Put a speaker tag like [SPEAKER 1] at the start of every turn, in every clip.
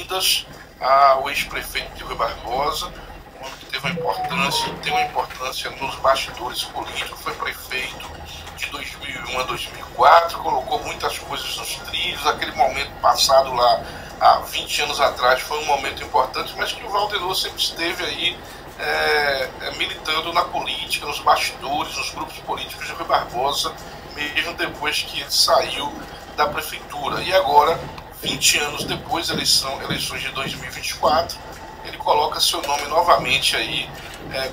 [SPEAKER 1] boas-vindas ao ex-prefeito de Rui Barbosa, um homem que teve uma importância, tem uma importância nos bastidores políticos, foi prefeito de 2001 a 2004, colocou muitas coisas nos trilhos. Aquele momento passado lá, há 20 anos atrás, foi um momento importante, mas que o Valdenor sempre esteve aí militando na política, nos bastidores, nos grupos políticos de Rui Barbosa, mesmo depois que ele saiu da prefeitura. E agora, 20 anos depois, eleições de 2024, ele coloca seu nome novamente aí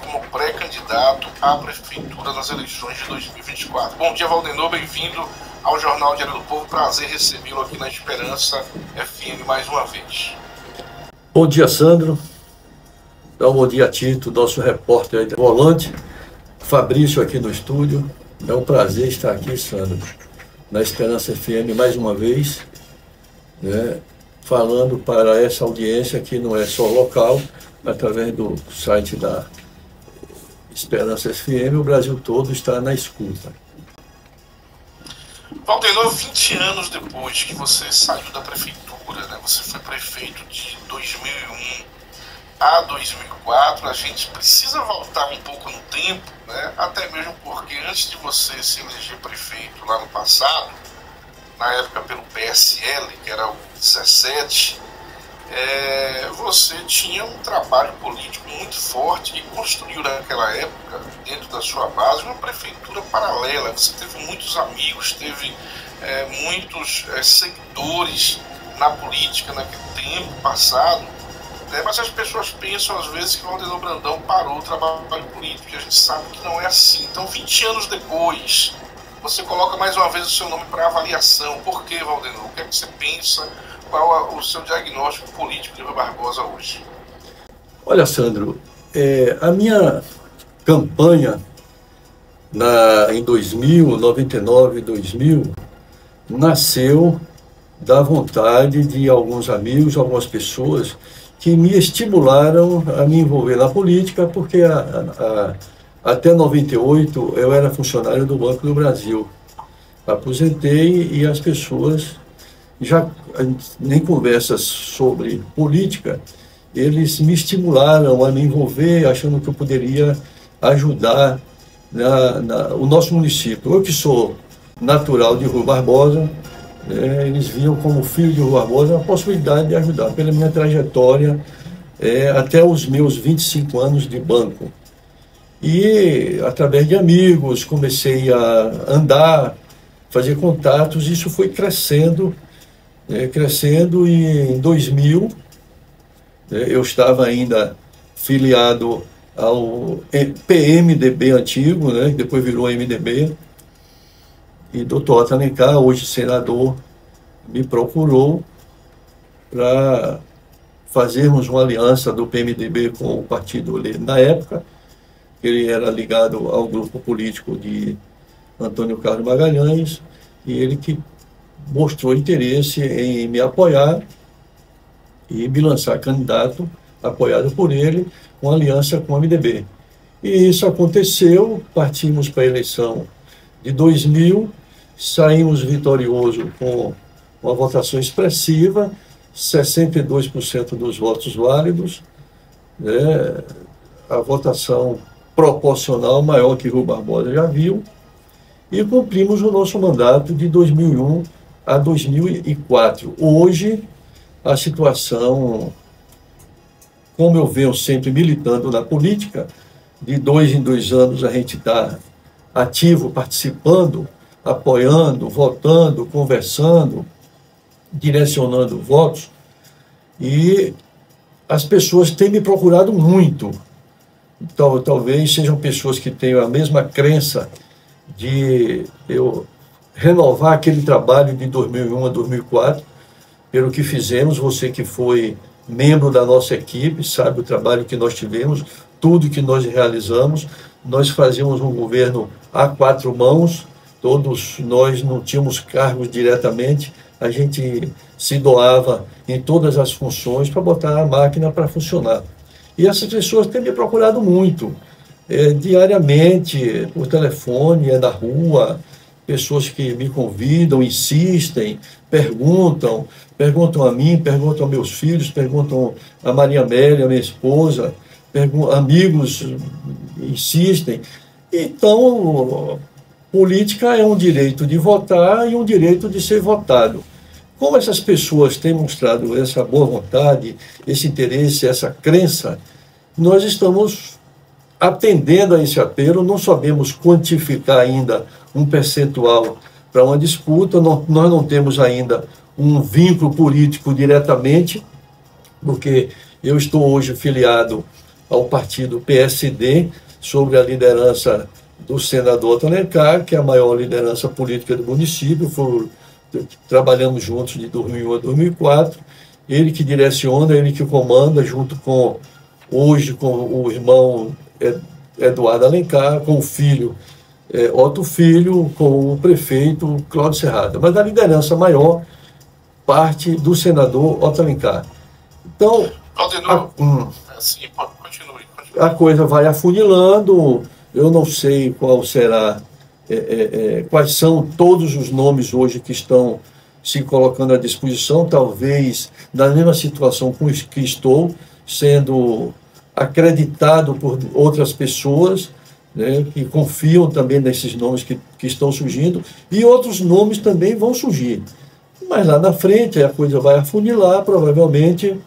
[SPEAKER 1] como pré-candidato à prefeitura nas eleições de 2024. Bom dia, Valdenor, bem-vindo ao Jornal Diário do Povo. Prazer recebê-lo aqui na Esperança FM mais uma vez.
[SPEAKER 2] Bom dia, Sandro. Então, bom dia, Tito, nosso repórter aí do volante. Fabrício aqui no estúdio. É um prazer estar aqui, Sandro, na Esperança FM mais uma vez, né, falando para essa audiência que não é só local, através do site da Esperança FM, o Brasil todo está na escuta.
[SPEAKER 1] Valdenor, 20 anos depois que você saiu da prefeitura, né, você foi prefeito de 2001 a 2004, a gente precisa voltar um pouco no tempo, né? Até mesmo porque antes de você se eleger prefeito lá no passado, na época pelo PSL, que era o 17, você tinha um trabalho político muito forte e construiu naquela época, dentro da sua base, uma prefeitura paralela. Você teve muitos amigos, teve muitos seguidores na política naquele tempo passado. Mas as pessoas pensam às vezes que o Valdenor Brandão parou o trabalho político, e a gente sabe que não é assim. Então, 20 anos depois, você coloca mais uma vez o seu nome para avaliação. Por que, Valdenor? O que é que você pensa? Qual é o seu diagnóstico político de Rui Barbosa hoje?
[SPEAKER 2] Olha, Sandro, a minha campanha em 2000, 99, 2000, nasceu da vontade de alguns amigos, algumas pessoas que me estimularam a me envolver na política, porque até 98 eu era funcionário do Banco do Brasil. Aposentei e as pessoas, já nem conversas sobre política, eles me estimularam a me envolver, achando que eu poderia ajudar o nosso município. Eu que sou natural de Rui Barbosa, eles viam como filho de Rui Barbosa a possibilidade de ajudar pela minha trajetória até os meus 25 anos de banco. E através de amigos comecei a andar, fazer contatos, isso foi crescendo, e em 2000 eu estava ainda filiado ao PMDB antigo, que depois virou MDB, e doutor Otto Alencar, hoje senador, me procurou para fazermos uma aliança do PMDB com o partido dele. Na época, ele era ligado ao grupo político de Antônio Carlos Magalhães, e ele que mostrou interesse em me apoiar e me lançar candidato, apoiado por ele, uma aliança com o MDB. E isso aconteceu, partimos para a eleição de 2000, saímos vitoriosos com uma votação expressiva, 62% dos votos válidos, a votação proporcional maior que Rui Barbosa já viu, e cumprimos o nosso mandato de 2001 a 2004. Hoje, a situação, como eu venho sempre militando na política, de 2 em 2 anos a gente está ativo, participando, apoiando, votando, conversando, direcionando votos, e as pessoas têm me procurado muito. Então, talvez sejam pessoas que tenham a mesma crença de eu renovar aquele trabalho de 2001 a 2004, pelo que fizemos. Você que foi membro da nossa equipe sabe o trabalho que nós tivemos, tudo que nós realizamos. Nós fazíamos um governo a 4 mãos, todos nós não tínhamos cargos diretamente, a gente se doava em todas as funções para botar a máquina para funcionar. E essas pessoas têm me procurado muito, diariamente, por telefone, na rua, pessoas que me convidam, insistem, perguntam a mim, perguntam a meus filhos, perguntam a Maria Amélia, minha esposa, amigos insistem. Então, política é um direito de votar e um direito de ser votado. Como essas pessoas têm mostrado essa boa vontade, esse interesse, essa crença, nós estamos atendendo a esse apelo. Não sabemos quantificar ainda um percentual para uma disputa, nós não temos ainda um vínculo político diretamente, porque eu estou hoje filiado ao partido PSD, sobre a liderança do senador Otto Alencar, que é a maior liderança política do município. Trabalhamos juntos de 2001 a 2004, ele que direciona, ele que comanda, junto com, hoje, com o irmão Eduardo Alencar, com o filho Otto Filho, com o prefeito Cláudio Serrada. Mas a liderança maior parte do senador Otto Alencar. Então,
[SPEAKER 1] continue.
[SPEAKER 2] A coisa vai afunilando. Eu não sei qual será, quais são todos os nomes hoje que estão se colocando à disposição, talvez na mesma situação com que estou, sendo acreditado por outras pessoas, né, que confiam também nesses nomes que estão surgindo, e outros nomes também vão surgir. Mas lá na frente a coisa vai afunilar, provavelmente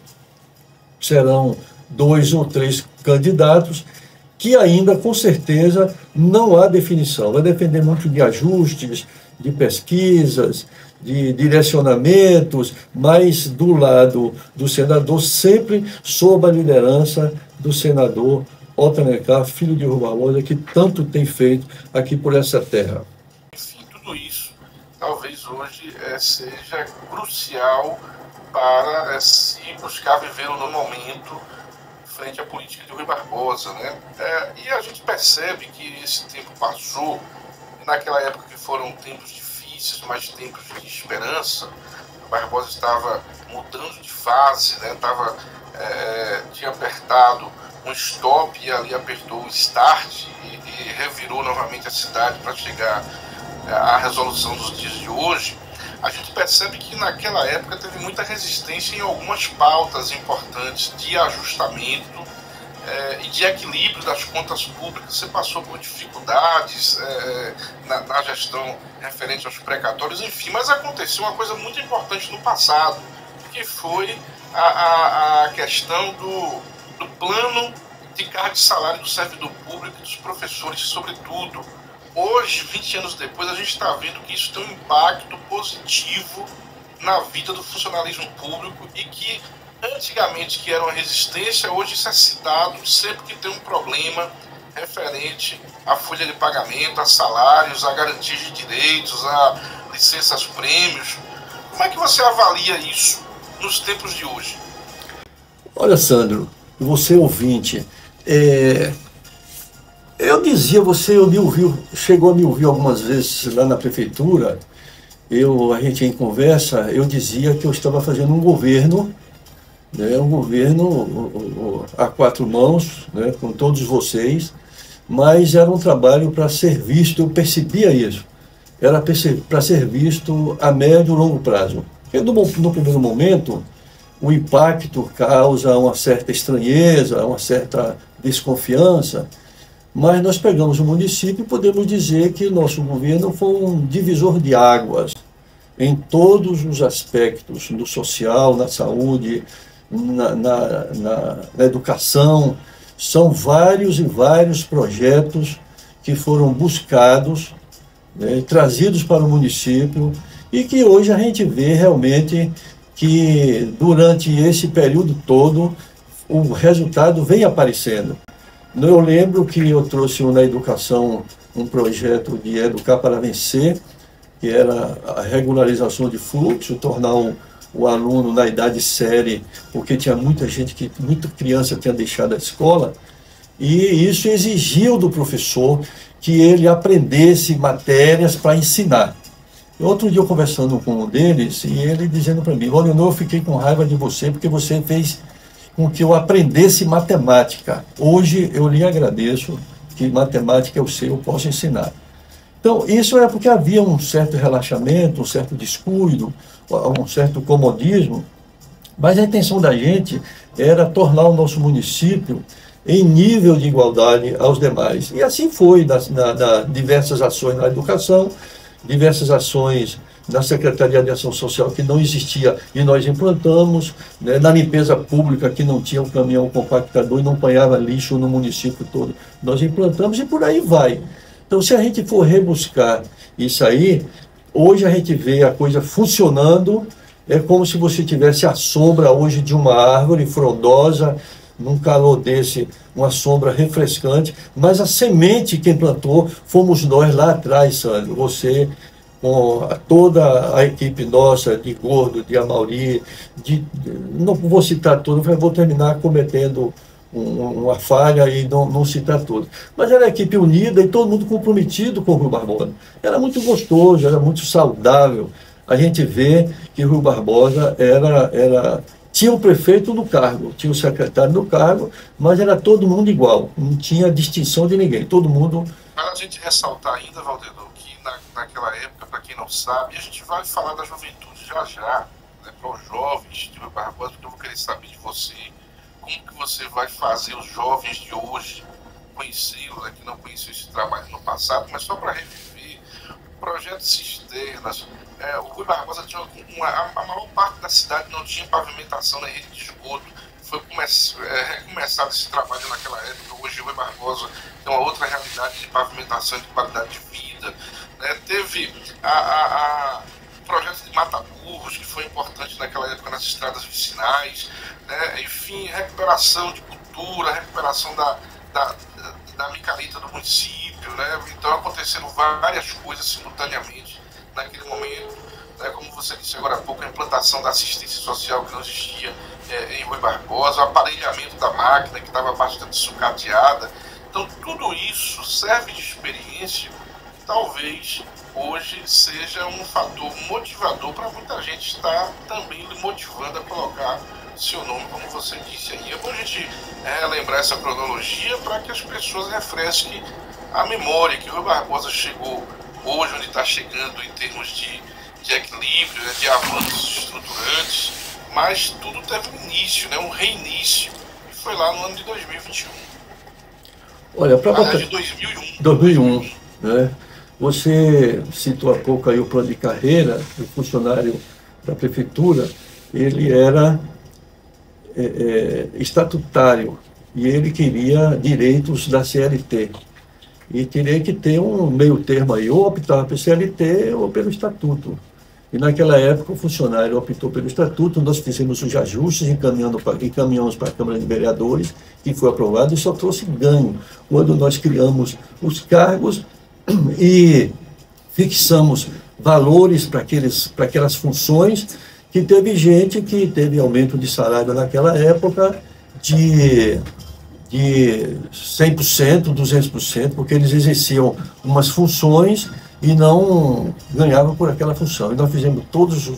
[SPEAKER 2] serão 2 ou 3 candidatos, que ainda, com certeza, não há definição. Vai depender muito de ajustes, de pesquisas, de direcionamentos, mas do lado do senador, sempre sob a liderança do senador Otto Alencar, filho de Rui Barbosa, que tanto tem feito aqui por essa terra.
[SPEAKER 1] Enfim, tudo isso talvez hoje seja crucial para se buscar viver o novo momento frente à política de Rui Barbosa, né? E a gente percebe que esse tempo passou, naquela época que foram tempos difíceis, mas tempos de esperança. O Barbosa estava mudando de fase, né? Tinha apertado um stop e ali apertou o start e revirou novamente a cidade para chegar à resolução dos dias de hoje. A gente percebe que naquela época teve muita resistência em algumas pautas importantes de ajustamento e de equilíbrio das contas públicas. Você passou por dificuldades na gestão referente aos precatórios, enfim, mas aconteceu uma coisa muito importante no passado, que foi a questão do plano de carga de salário do servidor público e dos professores, sobretudo. Hoje, 20 anos depois, a gente está vendo que isso tem um impacto positivo na vida do funcionalismo público e que, antigamente, que era uma resistência, hoje isso é citado sempre que tem um problema referente à folha de pagamento, a salários, a garantia de direitos, a licenças prêmios. Como é que você avalia isso nos tempos de hoje?
[SPEAKER 2] Olha, Sandro, você ouvinte, eu dizia, chegou a me ouvir algumas vezes lá na prefeitura, a gente em conversa, eu dizia que eu estava fazendo um governo, né, um governo a 4 mãos, né, com todos vocês, mas era um trabalho para ser visto, eu percebia isso, era para ser visto a médio e longo prazo. Porque no primeiro momento, o impacto causa uma certa estranheza, uma certa desconfiança, mas nós pegamos o município e podemos dizer que nosso governo foi um divisor de águas em todos os aspectos, no social, na saúde, na educação. São vários e vários projetos que foram buscados, né, trazidos para o município, e que hoje a gente vê realmente que durante esse período todo o resultado vem aparecendo. Eu lembro que eu trouxe na educação um projeto de Educar para Vencer, que era a regularização de fluxo, tornar o aluno na idade série, porque tinha muita criança tinha deixado a escola, e isso exigiu do professor que ele aprendesse matérias para ensinar. Outro dia eu conversando com um deles, e ele dizendo para mim: olha, eu fiquei com raiva de você porque você fez com que eu aprendesse matemática. Hoje eu lhe agradeço, que matemática eu sei, eu posso ensinar. Então, isso é porque havia um certo relaxamento, um certo descuido, um certo comodismo, mas a intenção da gente era tornar o nosso município em nível de igualdade aos demais. E assim foi, diversas ações na educação, diversas ações na Secretaria de Ação Social que não existia e nós implantamos, né, na limpeza pública que não tinha um caminhão compactador e não apanhava lixo no município todo, nós implantamos e por aí vai. Então, se a gente for rebuscar isso aí, hoje a gente vê a coisa funcionando, é como se você tivesse a sombra hoje de uma árvore frondosa, num calor desse, uma sombra refrescante, mas a semente que plantou fomos nós lá atrás, Sandro, você, com toda a equipe nossa, de Gordo, de Amauri, não vou citar tudo, vou terminar cometendo uma falha e não citar tudo. Mas era a equipe unida e todo mundo comprometido com o Rui Barbosa. Era muito gostoso, era muito saudável. A gente vê que o Rui Barbosa tinha o prefeito no cargo, tinha o secretário no cargo, mas era todo mundo igual, não tinha distinção de ninguém, todo mundo...
[SPEAKER 1] Para a gente ressaltar ainda, Valdemar, que naquela época, para quem não sabe, a gente vai falar da juventude já, né, para os jovens de Rui Barbosa, porque eu vou querer saber de você, como que você vai fazer os jovens de hoje conhecê-lo, né, que não conheciam esse trabalho no passado, mas só para reviver o projeto Cisternas. O Rui Barbosa tinha a maior parte da cidade não tinha pavimentação na rede de esgoto. Foi recomeçado esse trabalho naquela época. Hoje o Rui Barbosa tem uma outra realidade de pavimentação e de qualidade de vida, né? Teve o projeto de mata-burros, que foi importante naquela época nas estradas vicinais, né? Enfim, recuperação de cultura, recuperação da micareta do município, né? Então aconteceram várias coisas simultaneamente naquele momento, né? Como você disse agora há pouco, a implantação da assistência social que não existia em Rui Barbosa, o aparelhamento da máquina que estava bastante sucateada. Então tudo isso serve de experiência que talvez hoje seja um fator motivador para muita gente estar também motivando a colocar seu nome, como você disse aí. É bom a gente lembrar essa cronologia para que as pessoas refresquem a memória que o Rui Barbosa chegou hoje onde está chegando em termos de equilíbrio, né, de avanços estruturantes, mas tudo teve um início, né, um reinício, e foi lá no ano de 2021.
[SPEAKER 2] Olha, para botar...
[SPEAKER 1] de 2001.
[SPEAKER 2] 2001, né? Você citou há pouco aí o plano de carreira do funcionário da prefeitura, ele era estatutário e ele queria direitos da CLT. E teria que ter um meio termo aí, ou optava pelo CLT ou pelo estatuto. E naquela época o funcionário optou pelo estatuto, nós fizemos os ajustes, encaminhamos para a Câmara de Vereadores, que foi aprovado e só trouxe ganho quando nós criamos os cargos e fixamos valores para aquelas funções, que teve gente que teve aumento de salário naquela época de 100%, 200%, porque eles exerciam umas funções e não ganhavam por aquela função. E nós fizemos todas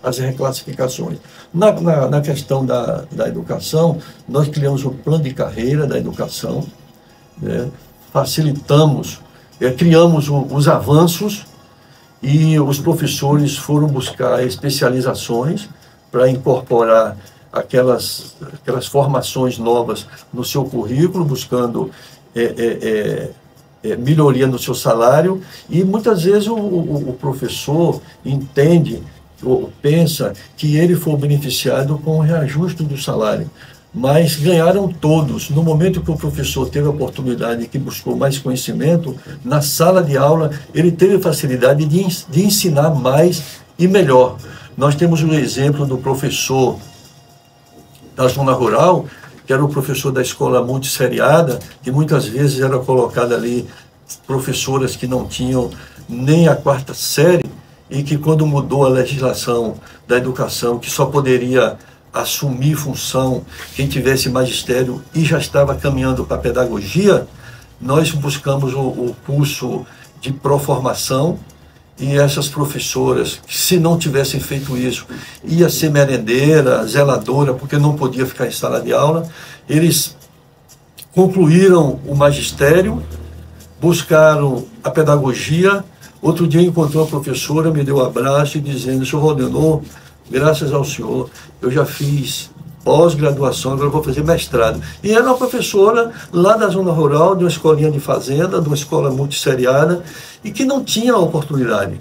[SPEAKER 2] as reclassificações. Na questão da educação, nós criamos o plano de carreira da educação, né? Facilitamos, criamos os avanços e os professores foram buscar especializações para incorporar aquelas formações novas no seu currículo, buscando melhoria no seu salário, e muitas vezes o professor entende ou pensa que ele foi beneficiado com o reajuste do salário, mas ganharam todos. No momento que o professor teve a oportunidade, que buscou mais conhecimento, na sala de aula ele teve facilidade de ensinar mais e melhor. Nós temos um exemplo do professor da zona rural, que era o professor da escola multisseriada, que muitas vezes era colocado ali professoras que não tinham nem a 4ª série, e que quando mudou a legislação da educação, que só poderia assumir função quem tivesse magistério e já estava caminhando para a pedagogia, nós buscamos o curso de pró-formação, e essas professoras, se não tivessem feito isso, ia ser merendeira, zeladora, porque não podia ficar em sala de aula. Eles concluíram o magistério, buscaram a pedagogia. Outro dia encontrou uma professora, me deu um abraço e dizendo: senhor Valdenor, graças ao senhor, eu já fiz pós-graduação, agora eu vou fazer mestrado. E era uma professora lá da zona rural, de uma escolinha de fazenda, de uma escola multisseriada, e que não tinha oportunidade.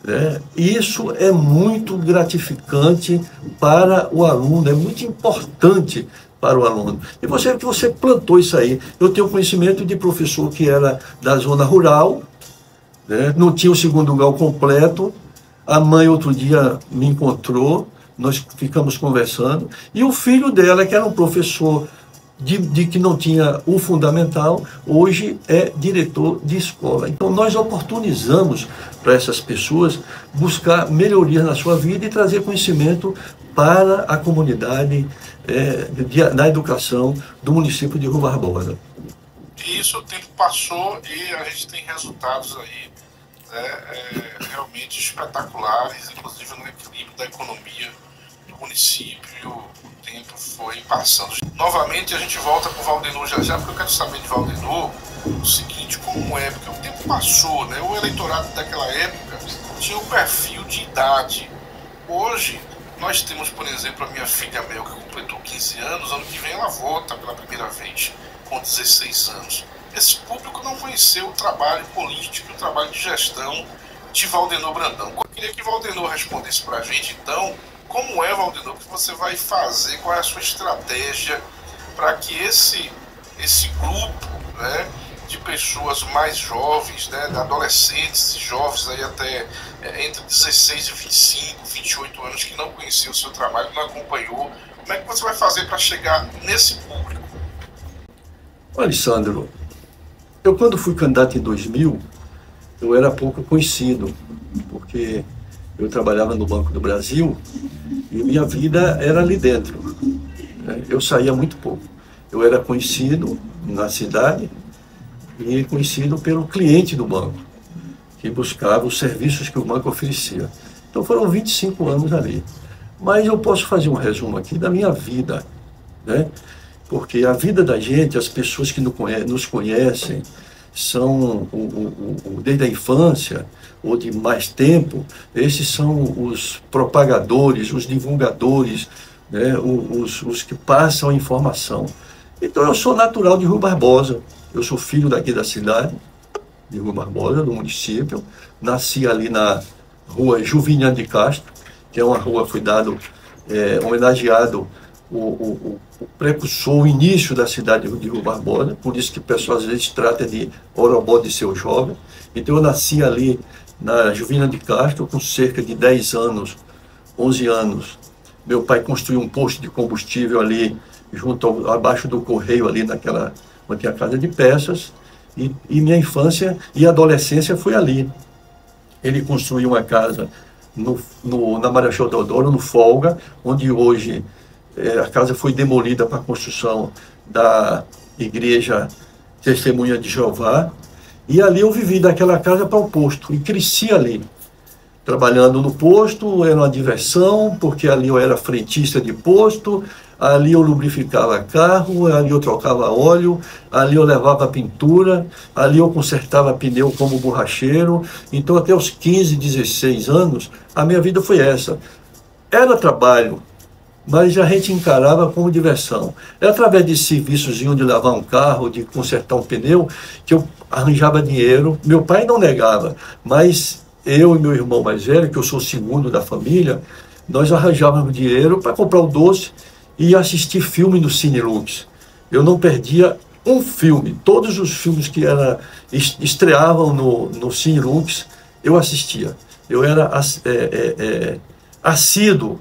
[SPEAKER 2] Né? Isso é muito gratificante para o aluno, é muito importante para o aluno. E você plantou isso aí. Eu tenho conhecimento de professor que era da zona rural, né? Não tinha o segundo grau completo. A mãe outro dia me encontrou, nós ficamos conversando, e o filho dela, que era um professor de que não tinha o fundamental, hoje é diretor de escola. Então nós oportunizamos para essas pessoas buscar melhorias na sua vida e trazer conhecimento para a comunidade da educação do município de Rui Barbosa.
[SPEAKER 1] E isso, o tempo passou e a gente tem resultados aí realmente espetaculares, inclusive no equilíbrio da economia do município. O tempo foi passando. Novamente a gente volta com o Valdenor já, porque eu quero saber de Valdenor o seguinte: como é, porque o tempo passou, né? O eleitorado daquela época tinha um perfil de idade. Hoje nós temos, por exemplo, a minha filha Mel, que completou 15 anos, ano que vem ela vota pela primeira vez com 16 anos. Esse público não conheceu o trabalho político, o trabalho de gestão de Valdenor Brandão. Eu queria que Valdenor respondesse para a gente, então, como é, Valdenor, que você vai fazer, qual é a sua estratégia para que esse grupo, né, de pessoas mais jovens, né, adolescentes e jovens aí até entre 16 e 25, 28 anos, que não conheceu o seu trabalho, não acompanhou, como é que você vai fazer para chegar nesse público?
[SPEAKER 2] Olha, Sandro, eu quando fui candidato em 2000, eu era pouco conhecido, porque eu trabalhava no Banco do Brasil e minha vida era ali dentro, né? Eu saía muito pouco. Eu era conhecido na cidade e conhecido pelo cliente do banco, que buscava os serviços que o banco oferecia. Então foram 25 anos ali. Mas eu posso fazer um resumo aqui da minha vida, né? Porque a vida da gente, as pessoas que nos conhecem, são, desde a infância ou de mais tempo, esses são os propagadores, os divulgadores, né? Os que passam a informação. Então eu sou natural de Rui Barbosa, eu sou filho daqui da cidade, de Rui Barbosa, do município, nasci ali na rua Juviniano de Castro, que é uma rua que foi dado, homenageado o precursor, o início da cidade de Rui Barbosa, por isso que o pessoal às vezes trata de Orobó de seu jovem. Então eu nasci ali na Juviniano de Castro, com cerca de 10 anos, 11 anos. Meu pai construiu um posto de combustível ali, abaixo do correio, ali naquela, onde tinha a casa de peças, e minha infância e adolescência foi ali. Ele construiu uma casa na Marechal Deodoro, no Folga, onde hoje a casa foi demolida para a construção da Igreja Testemunha de Jeová, e ali eu vivi daquela casa para o posto, e cresci ali. Trabalhando no posto, era uma diversão, porque ali eu era frentista de posto, ali eu lubrificava carro, ali eu trocava óleo, ali eu levava pintura, ali eu consertava pneu como borracheiro. Então até os 15, 16 anos, a minha vida foi essa. Era trabalho, mas a gente encarava como diversão. Era através de serviçozinho de lavar um carro, de consertar um pneu, que eu arranjava dinheiro. Meu pai não negava, mas eu e meu irmão mais velho, que eu sou o segundo da família, nós arranjávamos dinheiro para comprar o doce e assistir filme no Cine Lux. Eu não perdia um filme. Todos os filmes que estreavam no Cine Lux, eu assistia. Eu era assíduo,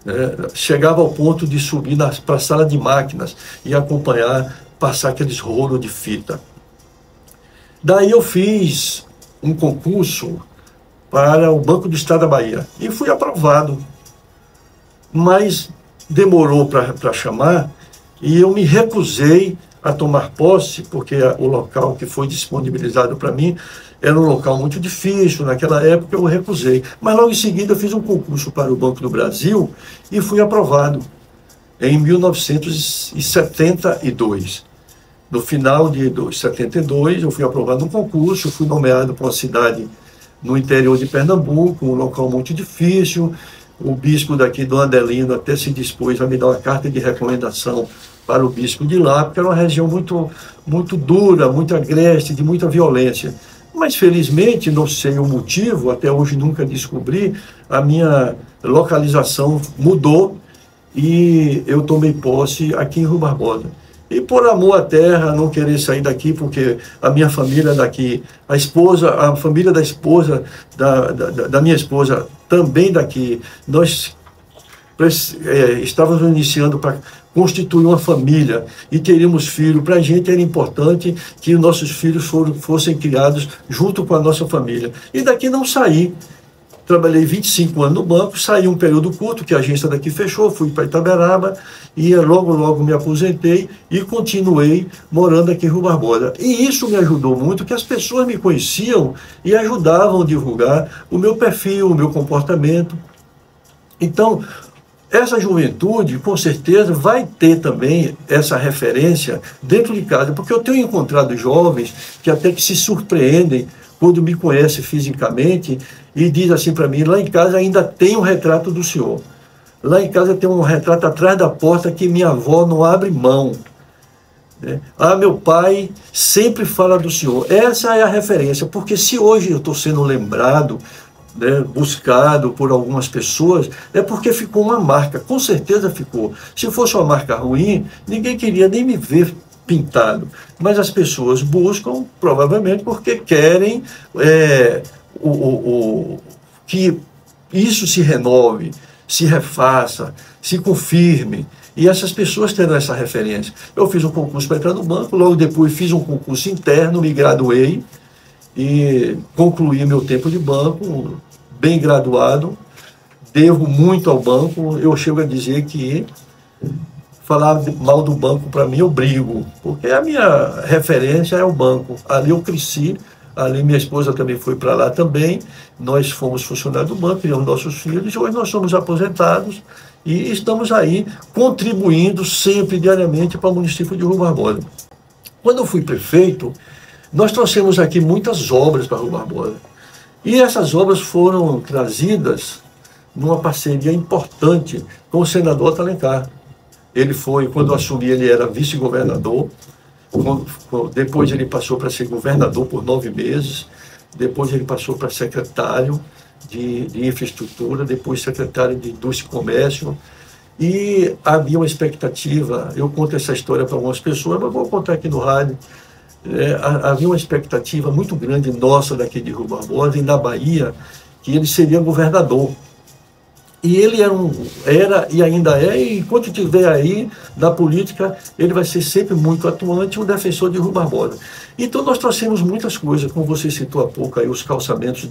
[SPEAKER 2] né? Chegava ao ponto de subir para a sala de máquinas e acompanhar, passar aqueles rolos de fita. Daí eu fiz um concurso para o Banco do Estado da Bahia e fui aprovado, mas demorou para chamar e eu me recusei a tomar posse, porque o local que foi disponibilizado para mim era um local muito difícil. Naquela época eu recusei, mas logo em seguida eu fiz um concurso para o Banco do Brasil e fui aprovado em 1972. No final de 72, eu fui aprovado no concurso, fui nomeado para uma cidade no interior de Pernambuco, um local muito difícil. O bispo daqui, Dom Adelino, até se dispôs a me dar uma carta de recomendação para o bispo de lá, porque era uma região muito dura, muito agreste, de muita violência. Mas, felizmente, não sei o motivo, até hoje nunca descobri, a minha localização mudou e eu tomei posse aqui em Rui Barbosa. E por amor à terra, não querer sair daqui, porque a minha família é daqui, a família da esposa, da minha esposa, também daqui. Nós estávamos iniciando para constituir uma família e teríamos filhos. Para a gente era importante que os nossos filhos fossem criados junto com a nossa família. E daqui não saí. Trabalhei 25 anos no banco, saí um período curto, que a agência daqui fechou, fui para Itaberaba e logo me aposentei e continuei morando aqui em Rui Barbosa. E isso me ajudou muito, que as pessoas me conheciam e ajudavam a divulgar o meu perfil, o meu comportamento. Então, essa juventude, com certeza, vai ter também essa referência dentro de casa, porque eu tenho encontrado jovens que até que se surpreendem quando me conhecem fisicamente e diz assim para mim: lá em casa ainda tem um retrato do senhor. Lá em casa tem um retrato atrás da porta que minha avó não abre mão. Ah, meu pai sempre fala do senhor. Essa é a referência, porque se hoje eu estou sendo lembrado, buscado por algumas pessoas, é porque ficou uma marca, com certeza ficou. Se fosse uma marca ruim, ninguém queria nem me ver pintado, mas as pessoas buscam, provavelmente, porque querem que isso se renove, se refaça, se confirme, e essas pessoas terão essa referência. Eu fiz um concurso para entrar no banco, logo depois fiz um concurso interno, me graduei e concluí meu tempo de banco, bem graduado, devo muito ao banco. Eu chego a dizer que falar mal do banco, para mim, eu brigo, porque a minha referência é o banco. Ali eu cresci, ali minha esposa também foi para lá também, nós fomos funcionários do banco, criamos nossos filhos, hoje nós somos aposentados e estamos aí contribuindo sempre, diariamente, para o município de Rui Barbosa. Quando eu fui prefeito, nós trouxemos aqui muitas obras para Rui Barbosa, e essas obras foram trazidas numa parceria importante com o senador Otto Alencar. Ele foi, quando eu assumi, ele era vice-governador, depois ele passou para ser governador por 9 meses, depois ele passou para secretário de infraestrutura, depois secretário de indústria e comércio, e havia uma expectativa, eu conto essa história para algumas pessoas, mas vou contar aqui no rádio, havia uma expectativa muito grande nossa daqui de Rui Barbosa e na Bahia, que ele seria governador. E ele era e ainda é, e enquanto estiver aí na política, ele vai ser sempre muito atuante, um defensor de Rui Barbosa. Então nós trouxemos muitas coisas, como você citou há pouco, aí, os calçamentos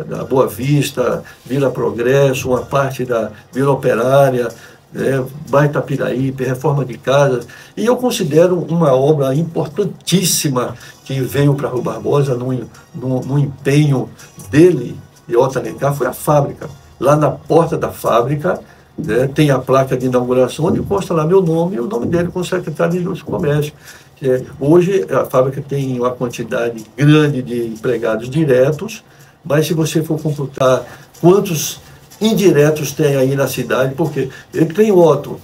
[SPEAKER 2] da Boa Vista, Vila Progresso, uma parte da Vila Operária, Bairro Itapiraípe, reforma de casas. E eu considero uma obra importantíssima que veio para Rui Barbosa no empenho dele, de Otto Alencar, foi a fábrica. Lá na porta da fábrica, tem a placa de inauguração, onde consta lá meu nome e o nome dele como secretário de Indústria e Comércio. Hoje a fábrica tem uma quantidade grande de empregados diretos, mas se você for computar quantos indiretos tem aí na cidade, porque ele tem Otto,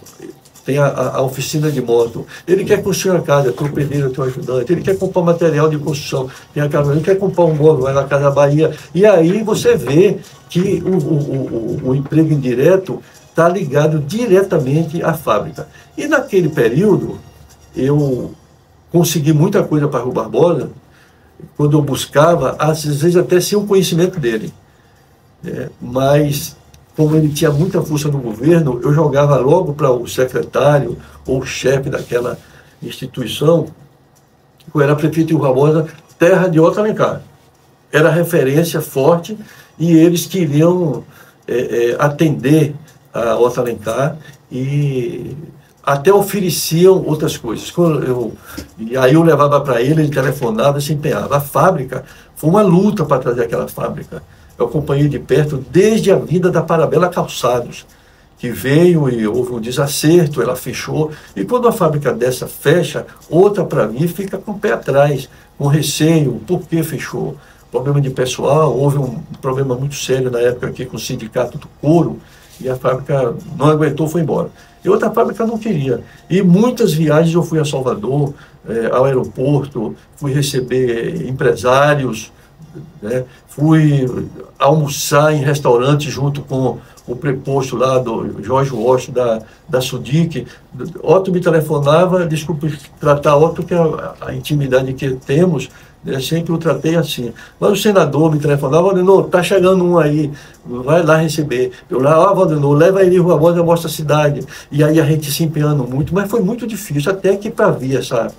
[SPEAKER 2] tem a oficina de moto, ele quer construir uma casa, tem o pedreiro, tem o ajudante, ele quer comprar material de construção, tem a casa, ele quer comprar um móvel, vai na Casa Bahia, e aí você vê que o emprego indireto está ligado diretamente à fábrica. E naquele período, eu consegui muita coisa para Rui Barbosa, quando eu buscava, às vezes até sem o conhecimento dele, mas como ele tinha muita força no governo, eu jogava logo para o secretário ou o chefe daquela instituição, que era prefeito de Rui Barbosa, terra de Otto Alencar. Era referência forte e eles queriam atender a Otto Alencar e até ofereciam outras coisas. E aí eu levava para ele telefonava e se empenhava. A fábrica foi uma luta para trazer aquela fábrica. Eu acompanhei de perto desde a vinda da Parabela Calçados, que veio e houve um desacerto, ela fechou. E quando uma fábrica dessa fecha, outra, para mim, fica com o pé atrás, com receio. Por que fechou? Problema de pessoal, houve um problema muito sério na época aqui com o sindicato do couro, e a fábrica não aguentou, foi embora. E outra fábrica não queria. E muitas viagens eu fui a Salvador, ao aeroporto, fui receber empresários, né? Fui almoçar em restaurante junto com o preposto lá do Jorge Walsh, da Sudic. Otto me telefonava, desculpe tratar Otto, que a intimidade que temos, né, sempre o tratei assim. Mas o senador me telefonava: Valdenor, está chegando um aí, vai lá receber. Eu lá: Valdenor, leva ele em Rua Bosa, mostra a cidade. E aí a gente se empenhando muito, mas foi muito difícil, até que para vir essa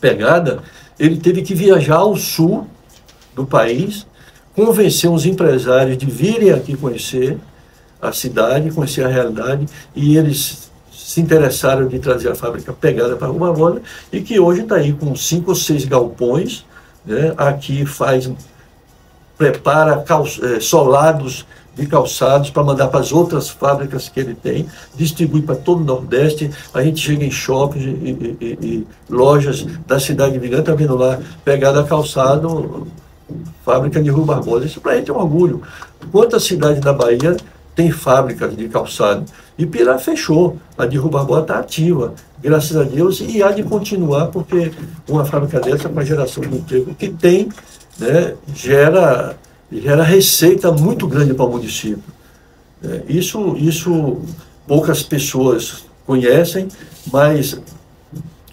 [SPEAKER 2] pegada, ele teve que viajar ao sul do país, convencer os empresários de virem aqui conhecer a cidade, conhecer a realidade, e eles se interessaram de trazer a fábrica Pegada para Rua Bosa, e que hoje está aí com 5 ou 6 galpões, né? Aqui prepara solados de calçados para mandar para as outras fábricas que ele tem, distribui para todo o Nordeste. A gente chega em shoppings e lojas da cidade de Grande, está vendo lá, Pegada Calçado, fábrica de Rua Barbosa. Isso para a gente é um orgulho. Quantas cidades da Bahia tem fábricas de calçado? E Pirá fechou, a de Rua Barbosa está ativa, graças a Deus, e há de continuar, porque uma fábrica dessa, com a geração de emprego que tem, né, gera receita muito grande para o município. Isso poucas pessoas conhecem, mas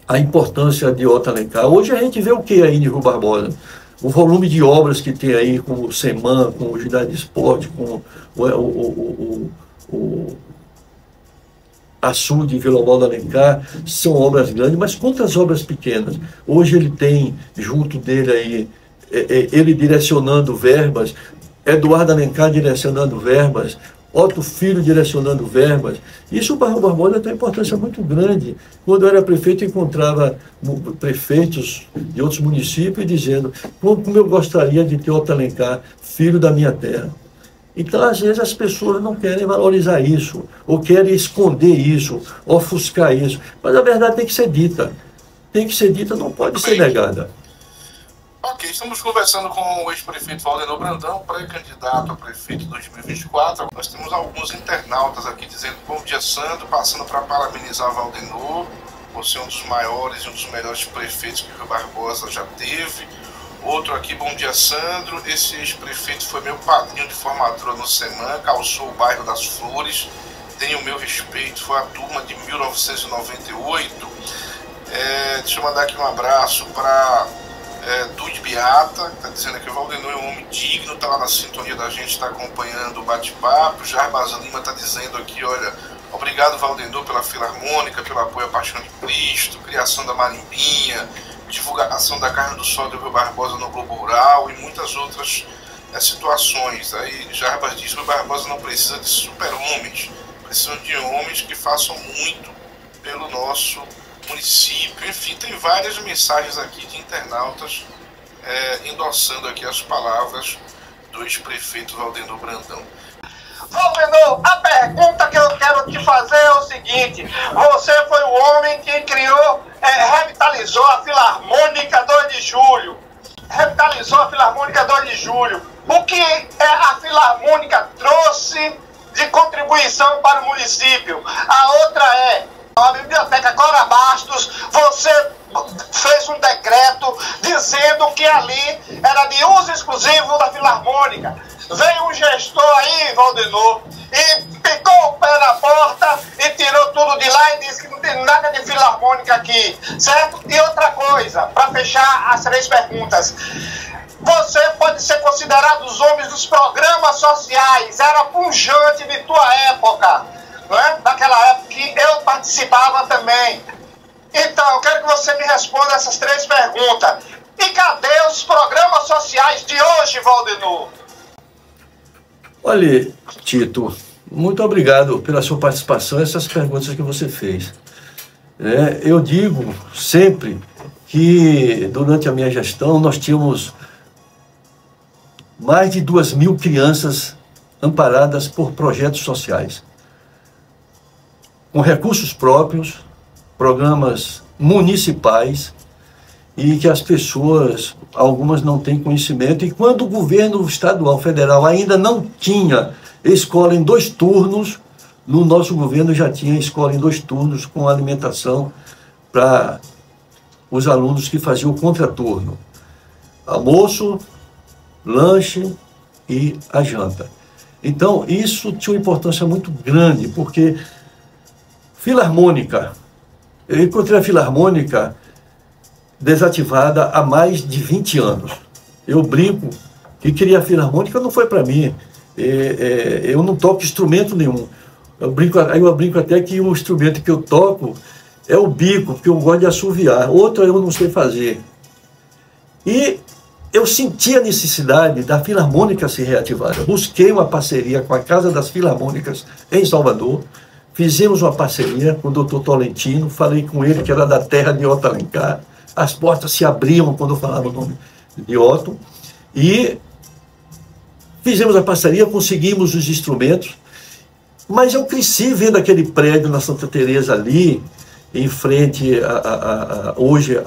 [SPEAKER 2] a importância de Otto Alencar. Hoje a gente vê o que aí de Rua Barbosa? O volume de obras que tem aí, com o SEMAN, com o Ginásio de Esporte, com o Açude, Vila Baldo Alencar, são obras grandes, mas quantas obras pequenas? Hoje ele tem, junto dele aí, ele direcionando verbas, Eduardo Alencar direcionando verbas, Otto Filho direcionando verbas. Isso para Rua Barbosa tem uma importância muito grande. Quando eu era prefeito, eu encontrava prefeitos de outros municípios dizendo: como eu gostaria de ter Otto Alencar, filho da minha terra. Então, às vezes, as pessoas não querem valorizar isso, ou querem esconder isso, ofuscar isso. Mas a verdade tem que ser dita. Tem que ser dita, não pode ser negada.
[SPEAKER 1] Ok, estamos conversando com o ex-prefeito Valdenor Brandão, pré-candidato a prefeito de 2024. Nós temos alguns internautas aqui dizendo: bom dia, Sandro, passando para parabenizar Valdenor, por ser um dos maiores e um dos melhores prefeitos que o Rio Barbosa já teve. Outro aqui: bom dia, Sandro, esse ex-prefeito foi meu padrinho de formatura no SEMAN, calçou o bairro das Flores, tem o meu respeito, foi a turma de 1998. Deixa eu mandar aqui um abraço para Dude Beata, que está dizendo que o Valdenor é um homem digno, está lá na sintonia da gente, está acompanhando o bate-papo. Jarbas Lima está dizendo aqui: olha, obrigado, Valdenor, pela Filarmônica, pelo apoio à Paixão de Cristo, criação da Marimbinha, divulgação da Carne do Sol do Rio Barbosa no Globo Rural e muitas outras situações. Aí Jarbas diz que o Rio Barbosa não precisa de super-homens, precisam de homens que façam muito pelo nosso município. Enfim, tem várias mensagens aqui de internautas endossando aqui as palavras do ex-prefeito Valdenor Brandão.
[SPEAKER 3] Valdenor, a pergunta que eu quero te fazer é o seguinte: você foi o homem que criou, revitalizou a Filarmônica 2 de Julho. Revitalizou a Filarmônica 2 de Julho. O que a Filarmônica trouxe de contribuição para o município? A outra a Biblioteca Cora Bastos, você fez um decreto dizendo que ali era de uso exclusivo da Filarmônica. Veio um gestor aí, Valdenor, e picou o pé na porta e tirou tudo de lá e disse que não tem nada de Filarmônica aqui, certo? E outra coisa, para fechar as 3 perguntas: você pode ser considerado os homens dos programas sociais, era pujante de tua época, não é? Daquela época que eu participava também. Então, eu quero que você me responda essas 3 perguntas. E cadê os programas sociais de hoje, Valdenor?
[SPEAKER 2] Olha, Tito, muito obrigado pela sua participação e essas perguntas que você fez. Eu digo sempre que durante a minha gestão nós tínhamos mais de 2.000 crianças amparadas por projetos sociais. com recursos próprios, programas municipais, e que as pessoas, algumas não têm conhecimento, e quando o governo estadual, federal ainda não tinha escola em 2 turnos, no nosso governo já tinha escola em 2 turnos com alimentação para os alunos que faziam o contraturno. Almoço, lanche e a janta. Então, isso tinha uma importância muito grande, porque Filarmônica, eu encontrei a Filarmônica desativada há mais de 20 anos. Eu brinco que criar a Filarmônica não foi para mim. Eu não toco instrumento nenhum. Eu brinco até que o instrumento que eu toco é o bico, porque eu gosto de assoviar. Outro eu não sei fazer. E eu senti a necessidade da Filarmônica ser reativada. Busquei uma parceria com a Casa das Filarmônicas em Salvador. Fizemos uma parceria com o Dr. Tolentino. Falei com ele que era da terra de Otto Alencar. As portas se abriam quando eu falava o nome de Otto. E fizemos a parceria, conseguimos os instrumentos. Mas eu cresci vendo aquele prédio na Santa Teresa ali, em frente hoje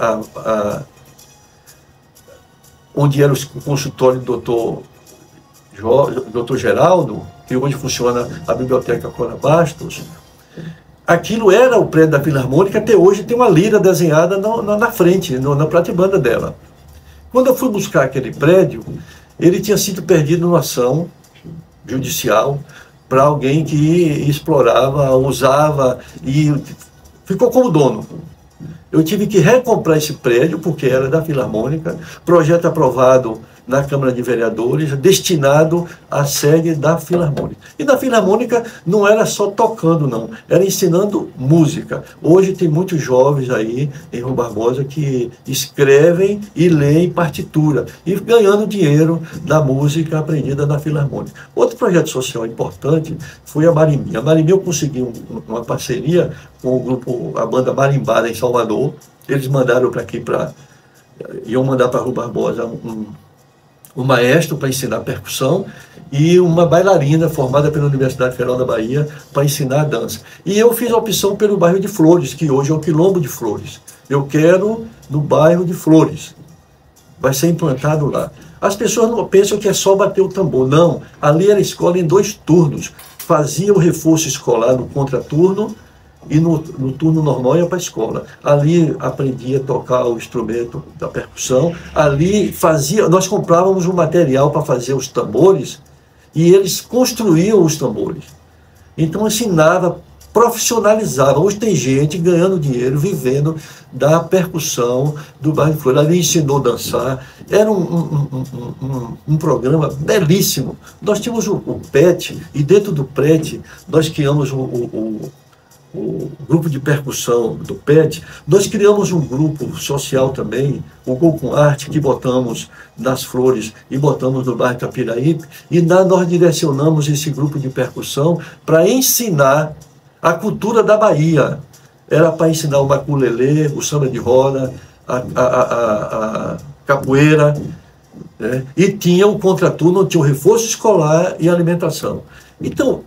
[SPEAKER 2] onde era o consultório do Dr. Geraldo, que hoje funciona a Biblioteca Cora Bastos. Aquilo era o prédio da Filarmônica, até hoje tem uma lira desenhada na frente, na pratibanda dela. Quando eu fui buscar aquele prédio, ele tinha sido perdido numa ação judicial para alguém que explorava, usava e ficou como dono. Eu tive que recomprar esse prédio, porque era da Filarmônica, projeto aprovado na Câmara de Vereadores, destinado à sede da Filarmônica. E na Filarmônica não era só tocando, não, era ensinando música. Hoje tem muitos jovens aí em Rua Barbosa que escrevem e leem partitura, e ganhando dinheiro da música aprendida na Filarmônica. Outro projeto social importante foi a Marimbinha. A Marimbinha eu consegui uma parceria com o grupo, a banda Marimbada em Salvador. Eles mandaram para aqui, iam mandar para Rua Barbosa um maestro para ensinar percussão e uma bailarina formada pela Universidade Federal da Bahia para ensinar dança. E eu fiz a opção pelo bairro de Flores, que hoje é o Quilombo de Flores. Eu quero no bairro de Flores. Vai ser implantado lá. As pessoas não pensam que é só bater o tambor. Não, ali era escola em 2 turnos. Fazia o reforço escolar no contraturno e no turno normal ia para a escola. Ali aprendia a tocar o instrumento da percussão. Ali nós comprávamos um material para fazer os tambores e eles construíam os tambores. Então ensinava, profissionalizava. Hoje tem gente ganhando dinheiro, vivendo da percussão do bairro de Flores. Ali ensinou a dançar. Era um programa belíssimo. Nós tínhamos o PET, e dentro do PET nós criamos o grupo de percussão do PET. Nós criamos um grupo social também, o Gol com Arte, que botamos nas Flores e botamos no bairro Capiraípe, e nós direcionamos esse grupo de percussão para ensinar a cultura da Bahia. Era para ensinar o maculelê, o samba de roda, a capoeira, né? E tinha o contraturno, tinha o reforço escolar e alimentação. Então,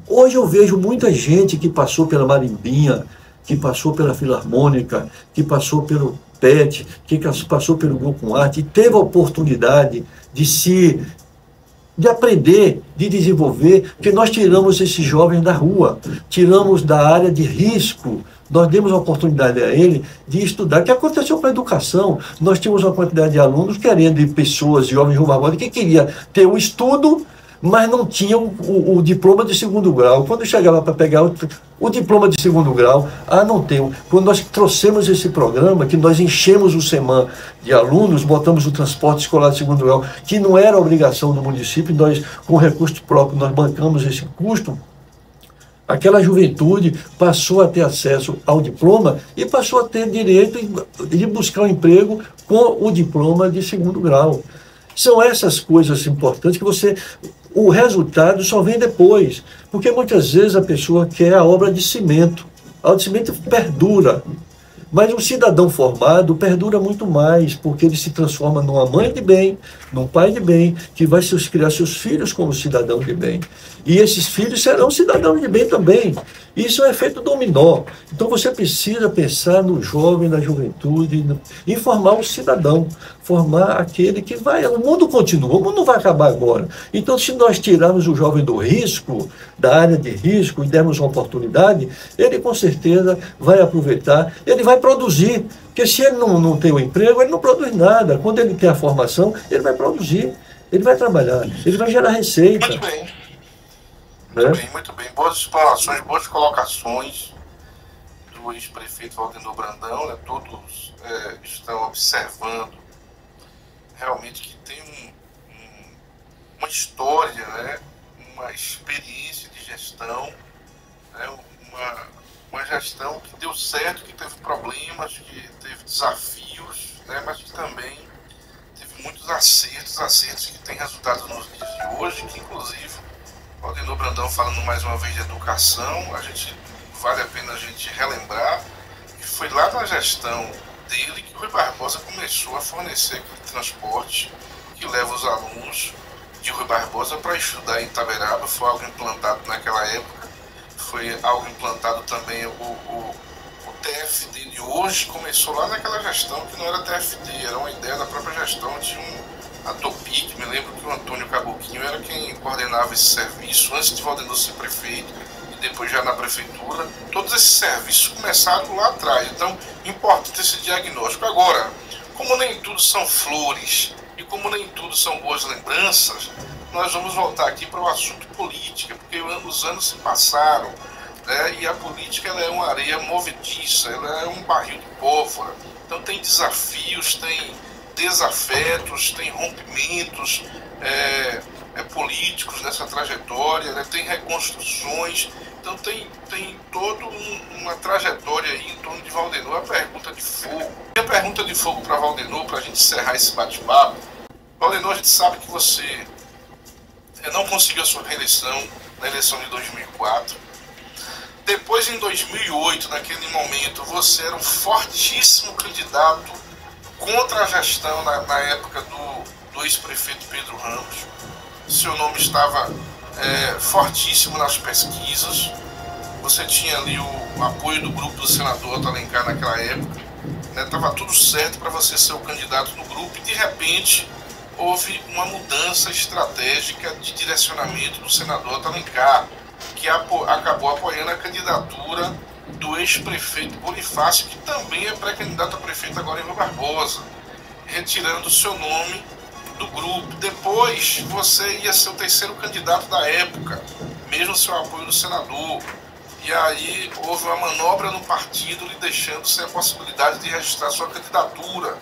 [SPEAKER 2] hoje eu vejo muita gente que passou pela Marimbinha, que passou pela Filarmônica, que passou pelo PET, que passou pelo Grupo com Arte, e teve a oportunidade de aprender, de desenvolver, porque nós tiramos esses jovens da rua, tiramos da área de risco, nós demos a oportunidade a ele de estudar. O que aconteceu com a educação? Nós tínhamos uma quantidade de alunos querendo, pessoas, jovens rumavantes, que queria ter o estudo, mas não tinham o diploma de 2º grau. Quando chegava para pegar o diploma de 2º grau, não tenho. Quando nós trouxemos esse programa, que nós enchemos o SEMAN de alunos, botamos o transporte escolar de 2º grau, que não era obrigação do município, nós, com recursos próprios, nós bancamos esse custo, aquela juventude passou a ter acesso ao diploma e passou a ter direito de buscar um emprego com o diploma de 2º grau. São essas coisas importantes que o resultado só vem depois, porque muitas vezes a pessoa quer a obra de cimento. A obra de cimento perdura, mas um cidadão formado perdura muito mais, porque ele se transforma numa mãe de bem, num pai de bem, que vai criar seus filhos como cidadão de bem. E esses filhos serão cidadãos de bem também. Isso é um efeito dominó. Então você precisa pensar no jovem, na juventude, em formar um cidadão, formar aquele que vai... O mundo continua, o mundo não vai acabar agora. Então, se nós tirarmos o jovem do risco, da área de risco, e dermos uma oportunidade, ele com certeza vai aproveitar, ele vai produzir. Porque se ele não tem o emprego, ele não produz nada. Quando ele tem a formação, ele vai produzir, ele vai trabalhar, ele vai gerar receita.
[SPEAKER 1] Muito bem. Muito bem, muito bem. Boas explanações, boas colocações do ex-prefeito Valdenor Brandão, né? Todos estão observando realmente que tem uma história, né? Uma experiência de gestão, né? Uma gestão que deu certo, que teve problemas, que teve desafios, né? Mas que também teve muitos acertos que têm resultado nos dias de hoje, que inclusive Valdenor Brandão falando mais uma vez de educação, vale a pena a gente relembrar que foi lá na gestão dele que o Rui Barbosa começou a fornecer aquele transporte que leva os alunos de Rui Barbosa para estudar em Itaberaba. Foi algo implantado naquela época, foi algo implantado também o TFD de hoje começou lá naquela gestão que não era TFD, era uma ideia da própria gestão de a Topic. Me lembro que o Antônio Caboquinho era quem coordenava esse serviço antes de Valdenor ser prefeito e depois já na prefeitura. Todos esses serviços começaram lá atrás, então importante esse diagnóstico. Agora, como nem tudo são flores e como nem tudo são boas lembranças, nós vamos voltar aqui para o assunto política, porque os anos se passaram, né, e a política ela é uma areia movediça, ela é um barril de pólvora, então tem desafios, tem desafetos, tem rompimentos políticos nessa trajetória, né? Tem reconstruções, então tem toda uma trajetória aí em torno de Valdenor. A pergunta de fogo. E a pergunta de fogo para Valdenor, para a gente encerrar esse bate-papo. Valdenor, a gente sabe que você não conseguiu a sua reeleição na eleição de 2004. Depois, em 2008, naquele momento, você era um fortíssimo candidato contra a gestão na época do ex-prefeito Pedro Ramos. Seu nome estava fortíssimo nas pesquisas. Você tinha ali o apoio do grupo do senador Otto Alencar naquela época. Estava tudo certo para você ser o candidato no grupo e, de repente, houve uma mudança estratégica de direcionamento do senador Otto Alencar, que acabou apoiando a candidatura do ex-prefeito Bonifácio, que também é pré-candidato a prefeito agora em Rui Barbosa, retirando o seu nome do grupo. Depois você ia ser o terceiro candidato da época, mesmo seu apoio do senador. E aí houve uma manobra no partido lhe deixando sem a possibilidade de registrar sua candidatura.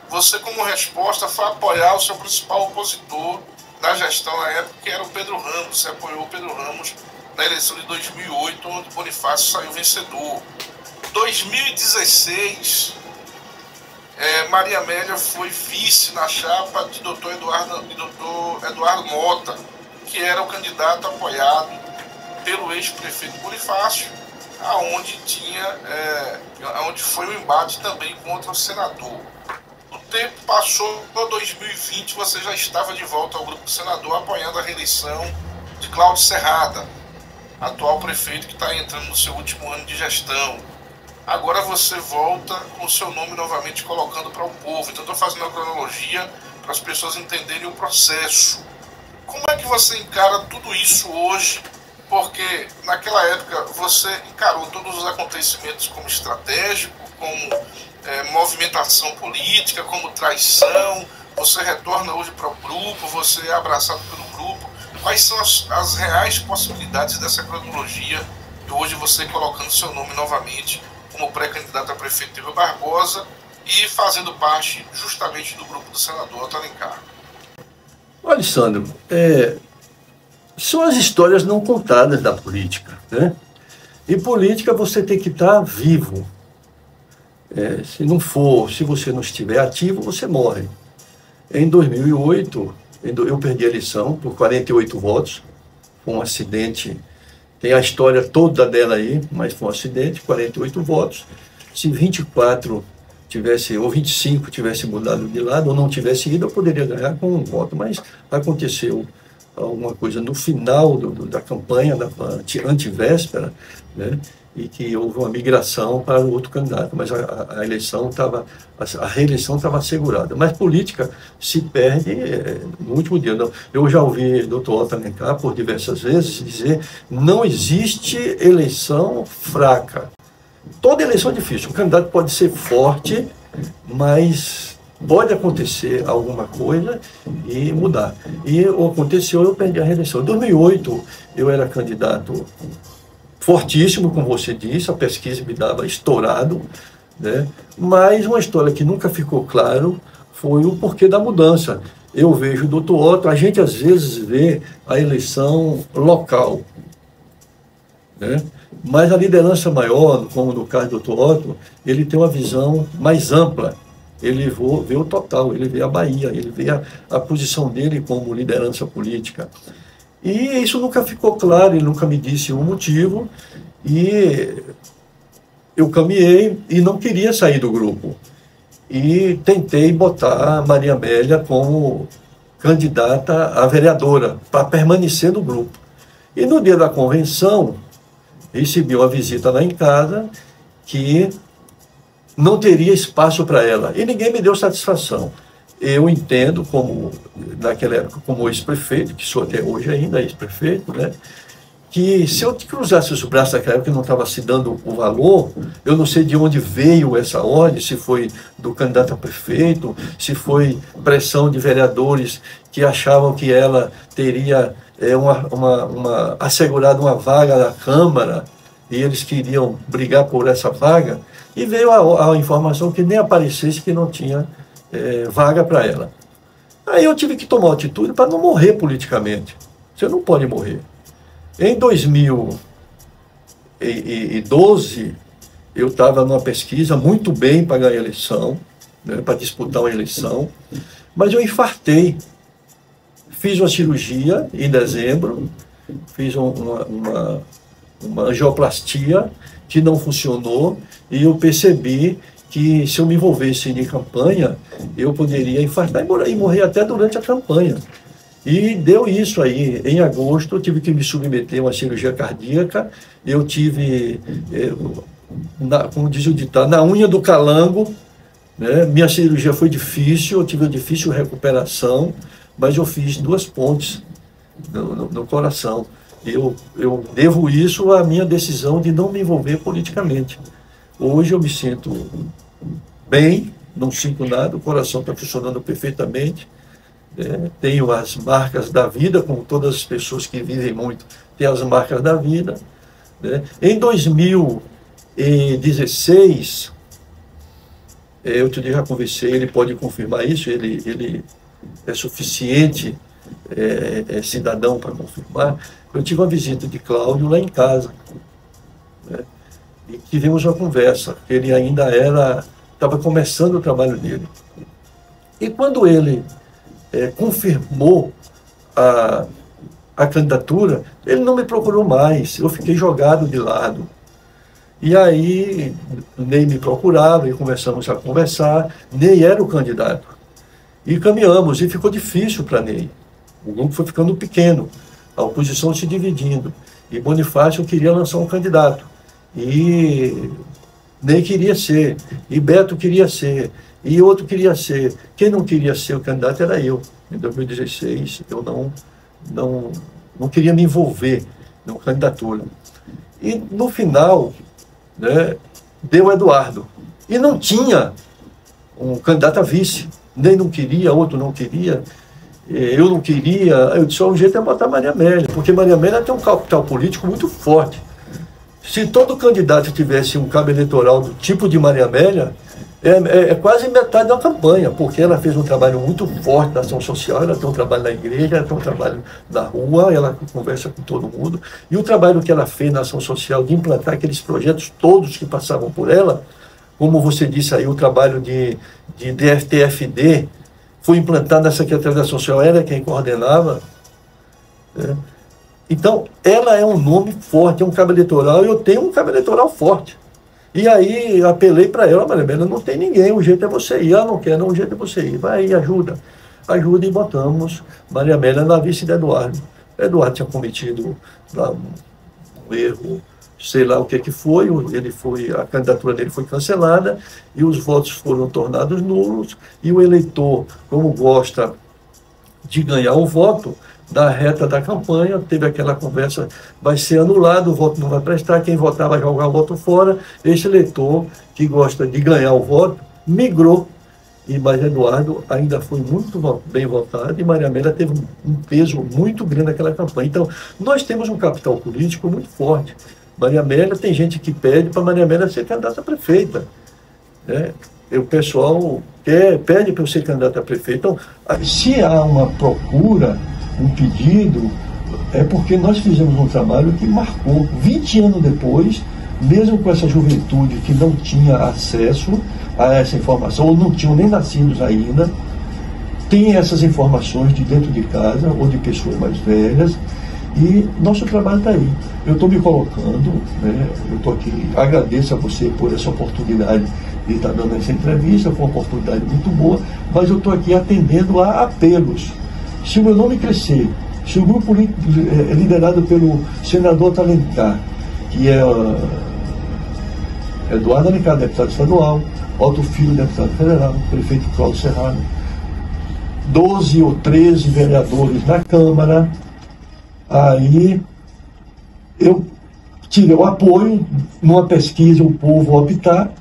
[SPEAKER 1] Você, como resposta, foi apoiar o seu principal opositor da gestão na época, que era o Pedro Ramos. Você apoiou o Pedro Ramos na eleição de 2008, onde Bonifácio saiu vencedor. 2016, Maria Amélia foi vice na chapa de Dr. Eduardo Mota, que era o candidato apoiado pelo ex-prefeito Bonifácio, aonde foi o embate também contra o senador. O tempo passou, em 2020 você já estava de volta ao grupo do senador, apoiando a reeleição de Cláudio Serrada, atual prefeito que está entrando no seu último ano de gestão. Agora você volta com o seu nome novamente colocando para o povo. Então estou fazendo uma cronologia para as pessoas entenderem o processo. Como é que você encara tudo isso hoje? Porque naquela época você encarou todos os acontecimentos como estratégico, como movimentação política, como traição. Você retorna hoje para o grupo, você é abraçado pelo grupo. Quais são as reais possibilidades dessa cronologia e hoje você colocando seu nome novamente como pré-candidato a prefeito de Rui Barbosa e fazendo parte justamente do grupo do senador Otto Alencar?
[SPEAKER 2] Olha, Sandro, são as histórias não contadas da política, né? E política você tem que estar vivo. Se você não estiver ativo, você morre. Em 2008, eu perdi a eleição por 48 votos. Foi um acidente. Tem a história toda dela aí, mas foi um acidente, 48 votos. Se 24 ou 25 tivesse mudado de lado, ou não tivesse ido, eu poderia ganhar com um voto. Mas aconteceu alguma coisa no final da campanha, da antivéspera, né? E que houve uma migração para o outro candidato, mas a eleição estava, a reeleição estava assegurada. Mas política se perde no último dia. Não. Eu já ouvi o Dr. Otto Alencar por diversas vezes dizer: não existe eleição fraca. Toda eleição é difícil. O candidato pode ser forte, mas pode acontecer alguma coisa e mudar. E aconteceu, eu perdi a reeleição. Em 2008, eu era candidato fortíssimo, como você disse, a pesquisa me dava estourado, né? Mas uma história que nunca ficou claro foi o porquê da mudança. Eu vejo o Dr. Otto, a gente às vezes vê a eleição local, né? Mas a liderança maior, como no caso do Dr. Otto, ele tem uma visão mais ampla. Ele vê o total, ele vê a Bahia, ele vê a posição dele como liderança política. E isso nunca ficou claro, ele nunca me disse um motivo, e eu caminhei e não queria sair do grupo. E tentei botar a Maria Amélia como candidata a vereadora, para permanecer no grupo. E no dia da convenção, recebi uma visita lá em casa que não teria espaço para ela, e ninguém me deu satisfação. Eu entendo, como naquela época, como ex-prefeito, que sou até hoje ainda ex-prefeito, né, que se eu cruzasse os braços naquela época que não estava se dando o valor, eu não sei de onde veio essa ordem, se foi do candidato a prefeito, se foi pressão de vereadores que achavam que ela teria assegurado uma vaga na Câmara, e eles queriam brigar por essa vaga, e veio a informação que nem aparecesse que não tinha vaga para ela. Aí eu tive que tomar atitude para não morrer politicamente. Você não pode morrer. Em 2012, eu estava numa pesquisa muito bem para ganhar a eleição, né, para disputar uma eleição, mas eu infartei. Fiz uma cirurgia em dezembro, fiz uma angioplastia que não funcionou, e eu percebi que se eu me envolvesse em campanha, eu poderia infartar e morrer até durante a campanha. E deu isso aí. Em agosto, eu tive que me submeter a uma cirurgia cardíaca. Eu tive, como diz o ditado, na unha do calango, né? Minha cirurgia foi difícil, eu tive uma difícil recuperação, mas eu fiz 2 pontes no coração. Eu devo isso à minha decisão de não me envolver politicamente. Hoje eu me sinto bem, não sinto nada, o coração está funcionando perfeitamente, tenho as marcas da vida, como todas as pessoas que vivem muito têm as marcas da vida, né? Em 2016, eu já conversei, ele pode confirmar isso, ele é suficiente cidadão para confirmar. Eu tive uma visita de Cláudio lá em casa, né? E tivemos uma conversa. Ele ainda estava começando o trabalho dele. E quando ele confirmou a candidatura, ele não me procurou mais. Eu fiquei jogado de lado. E aí, Ney me procurava e começamos a conversar. Ney era o candidato. E caminhamos, e ficou difícil para Ney. O grupo foi ficando pequeno, a oposição se dividindo. E Bonifácio queria lançar um candidato. E Ney queria ser, e Beto queria ser, e outro queria ser. Quem não queria ser o candidato era eu. Em 2016, eu não queria me envolver na candidatura. E no final, né, deu Eduardo. E não tinha um candidato a vice. Nem não queria, outro não queria. Eu não queria. Eu disse: o jeito é botar Maria Amélia, porque Maria Amélia tem um capital político muito forte. Se todo candidato tivesse um cabo eleitoral do tipo de Maria Amélia, é quase metade da campanha, porque ela fez um trabalho muito forte na ação social, ela tem um trabalho na igreja, ela tem um trabalho na rua, ela conversa com todo mundo, e o trabalho que ela fez na ação social de implantar aqueles projetos todos que passavam por ela, como você disse aí, o trabalho de DFTFD foi implantado na Secretaria da Ação Social, ela é quem coordenava, né? Então, ela é um nome forte, é um cabo eleitoral, e eu tenho um cabo eleitoral forte. E aí, apelei para ela: Maria Amélia, não tem ninguém, o jeito é você ir. Ela não quer, não, o jeito é você ir. Vai aí, ajuda. ajuda e botamos Maria Amélia na vice de Eduardo. Eduardo tinha cometido um erro, sei lá o que foi, a candidatura dele foi cancelada e os votos foram tornados nulos e o eleitor, como gosta de ganhar o voto, da reta da campanha, teve aquela conversa, vai ser anulado, o voto não vai prestar, quem votar vai jogar o voto fora. Esse eleitor que gosta de ganhar o voto, migrou, mas Eduardo ainda foi muito bem votado e Maria Amélia teve um peso muito grande naquela campanha. Então, nós temos um capital político muito forte. Maria Amélia, tem gente que pede para Maria Amélia ser candidata a prefeita, né? O pessoal pede para eu ser candidata a prefeita. Então, se há uma procura, um pedido, é porque nós fizemos um trabalho que marcou 20 anos depois, mesmo com essa juventude que não tinha acesso a essa informação, ou não tinham nem nascidos ainda, tem essas informações de dentro de casa ou de pessoas mais velhas, e nosso trabalho está aí. Eu estou me colocando, né? Eu estou aqui, agradeço a você por essa oportunidade de estar dando essa entrevista, foi uma oportunidade muito boa, mas eu estou aqui atendendo a apelos. Se o meu nome crescer, se o grupo liderado pelo senador Alencar, que é Eduardo Alencar, deputado estadual, Otto Filho, deputado federal, prefeito Cláudio Serrano, 12 ou 13 vereadores na Câmara, aí eu tirei o apoio, numa pesquisa o povo optar,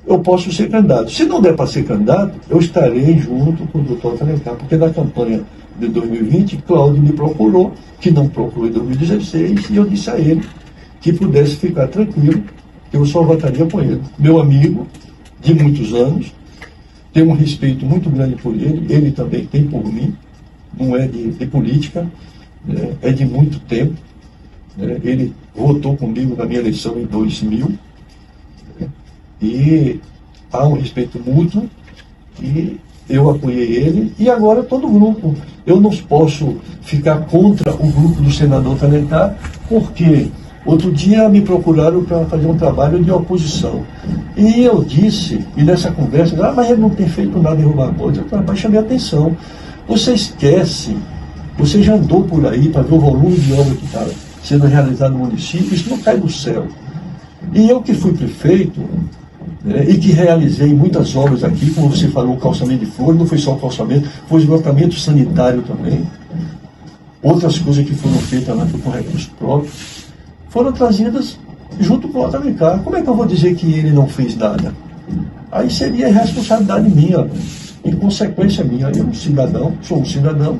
[SPEAKER 2] eu posso ser candidato. Se não der para ser candidato, eu estarei junto com o doutor Alencar, porque na campanha de 2020, Cláudio me procurou, que não procurou em 2016, e eu disse a ele que pudesse ficar tranquilo, que eu só votaria com ele. Meu amigo, de muitos anos, tenho um respeito muito grande por ele também tem por mim, não é de política, né, é de muito tempo. Né, ele votou comigo na minha eleição em 2000, e há um respeito mútuo, e eu apoiei ele, e agora todo o grupo. Eu não posso ficar contra o grupo do senador Alencar, porque outro dia me procuraram para fazer um trabalho de oposição. E eu disse, e nessa conversa, mas ele não tem feito nada em Rio Barbosa. Eu chamei a atenção. Você esquece, você já andou por aí para ver o volume de obra que está sendo realizado no município, isso não cai do céu. E eu que fui prefeito, né, e que realizei muitas obras aqui, como você falou, o calçamento de flores, não foi só o calçamento, foi o esgotamento sanitário também. Outras coisas que foram feitas lá com recursos próprios, foram trazidas junto com o Otto Alencar. Como é que eu vou dizer que ele não fez nada? Aí seria responsabilidade minha, inconsequência minha. Eu sou um cidadão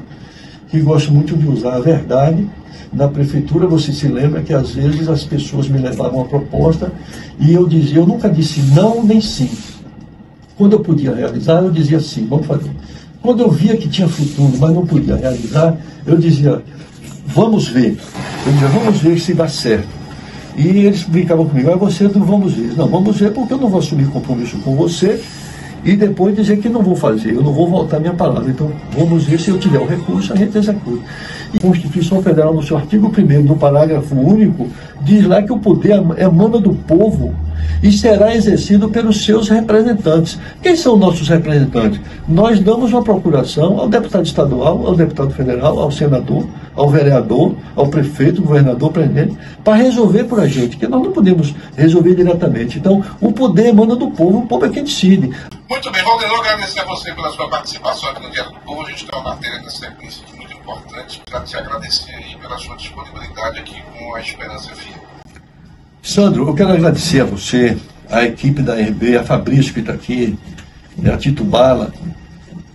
[SPEAKER 2] que gosto muito de usar a verdade. Na prefeitura, você se lembra que às vezes as pessoas me levavam uma proposta e eu nunca disse não nem sim. Quando eu podia realizar, eu dizia sim, vamos fazer. Quando eu via que tinha futuro, mas não podia realizar, eu dizia, vamos ver. Eu dizia, vamos ver se dá certo. E eles brincavam comigo, mas você não vamos ver. Não, vamos ver porque eu não vou assumir compromisso com você e depois dizer que não vou fazer, eu não vou voltar a minha palavra. Então, vamos ver, se eu tiver o recurso, a gente executa. E a Constituição Federal, no seu artigo 1º, no parágrafo único, diz lá que o poder emana do povo e será exercido pelos seus representantes. Quem são nossos representantes? Nós damos uma procuração ao deputado estadual, ao deputado federal, ao senador, ao vereador, ao prefeito, governador, presidente, para resolver por a gente, que nós não podemos resolver diretamente. Então, o poder emana do povo, o povo é quem decide.
[SPEAKER 1] Muito bem, Valdenor, agradecer a você pela sua participação aqui no Diário do Povo. A gente tem uma matéria na sequência muito importante, para te agradecer aí pela sua disponibilidade aqui com a Esperança FM.
[SPEAKER 2] Sandro, eu quero agradecer a você, a equipe da RB, a Fabrício que está aqui, a Tito Bala.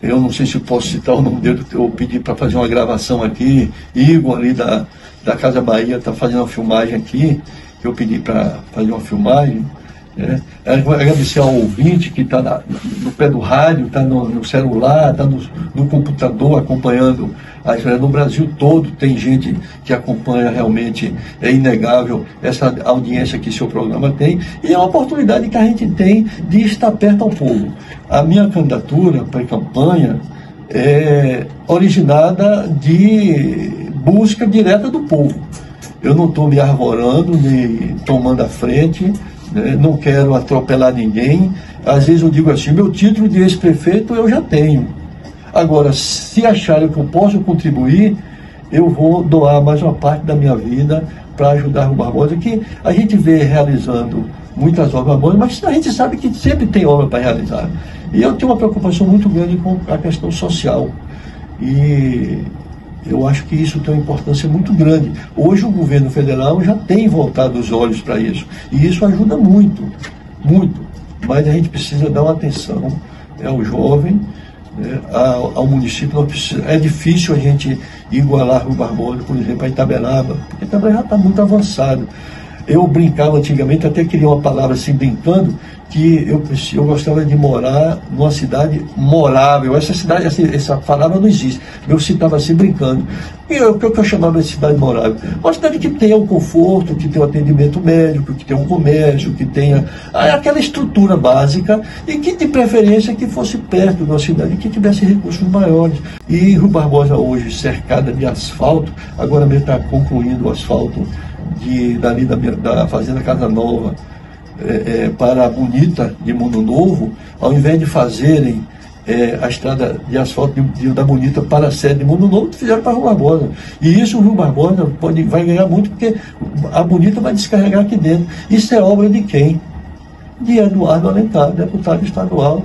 [SPEAKER 2] Eu não sei se eu posso citar o nome dele, eu pedi para fazer uma gravação aqui. Igor ali da Casa Bahia está fazendo uma filmagem aqui, que eu pedi para fazer uma filmagem. Agradecer ao ouvinte que está no pé do rádio, está no celular, está no computador acompanhando a história. No Brasil todo tem gente que acompanha, realmente é inegável essa audiência que seu programa tem, e é uma oportunidade que a gente tem de estar perto ao povo. A minha candidatura para a campanha é originada de busca direta do povo. Eu não estou me arvorando, nem tomando a frente, não quero atropelar ninguém. Às vezes eu digo assim, meu título de ex-prefeito eu já tenho. Agora, se acharem que eu posso contribuir, eu vou doar mais uma parte da minha vida para ajudar Rui Barbosa, que a gente vê realizando muitas obras boas, mas a gente sabe que sempre tem obra para realizar. E eu tenho uma preocupação muito grande com a questão social. E eu acho que isso tem uma importância muito grande. Hoje o governo federal já tem voltado os olhos para isso. E isso ajuda muito, muito. Mas a gente precisa dar uma atenção ao jovem, ao município. É difícil a gente igualar Rui Barbosa, por exemplo, a Itaberaba, porque Itaberaba já está muito avançado. Eu brincava antigamente, até queria uma palavra assim, brincando, que eu gostava de morar numa cidade morável. Essa cidade, essa palavra não existe. Eu citava assim, brincando. E o que eu chamava de cidade morável? Uma cidade que tenha um conforto, que tenha um atendimento médico, que tenha um comércio, que tenha aquela estrutura básica e que, de preferência, que fosse perto de uma cidade que tivesse recursos maiores. E Rui Barbosa hoje, cercada de asfalto, agora mesmo está concluindo o asfalto dali da Fazenda Casa Nova, para a Bonita de Mundo Novo, ao invés de fazerem a estrada de asfalto da Bonita para a sede de Mundo Novo, fizeram para Rui Barbosa. E isso o Rui Barbosa vai ganhar muito, porque a Bonita vai descarregar aqui dentro. Isso é obra de quem? De Eduardo Alencar, deputado estadual.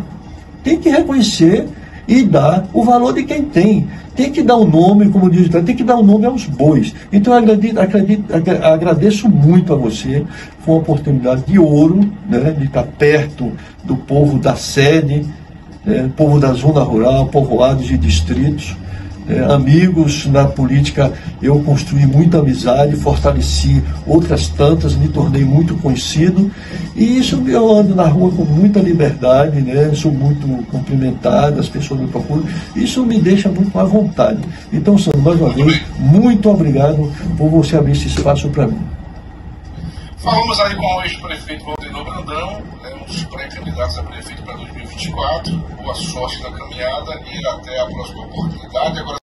[SPEAKER 2] Tem que reconhecer e dar o valor de quem tem. Tem que dar um nome, como diz, tem que dar um nome aos bois. Então eu agradeço muito a você. Foi uma oportunidade de ouro, né, de estar perto do povo da sede, povo da zona rural, povoados e distritos. Amigos na política, eu construí muita amizade, fortaleci outras tantas, me tornei muito conhecido, e isso eu ando na rua com muita liberdade, né? Sou muito cumprimentado, as pessoas me procuram, isso me deixa muito à vontade. Então, Sandro, mais uma vez, muito obrigado por você abrir esse espaço para mim.
[SPEAKER 1] Falamos aí com o ex-prefeito Valdenor Brandão, um dos pré-candidatos a prefeito para 2024. Boa sorte na caminhada e até a próxima oportunidade. Agora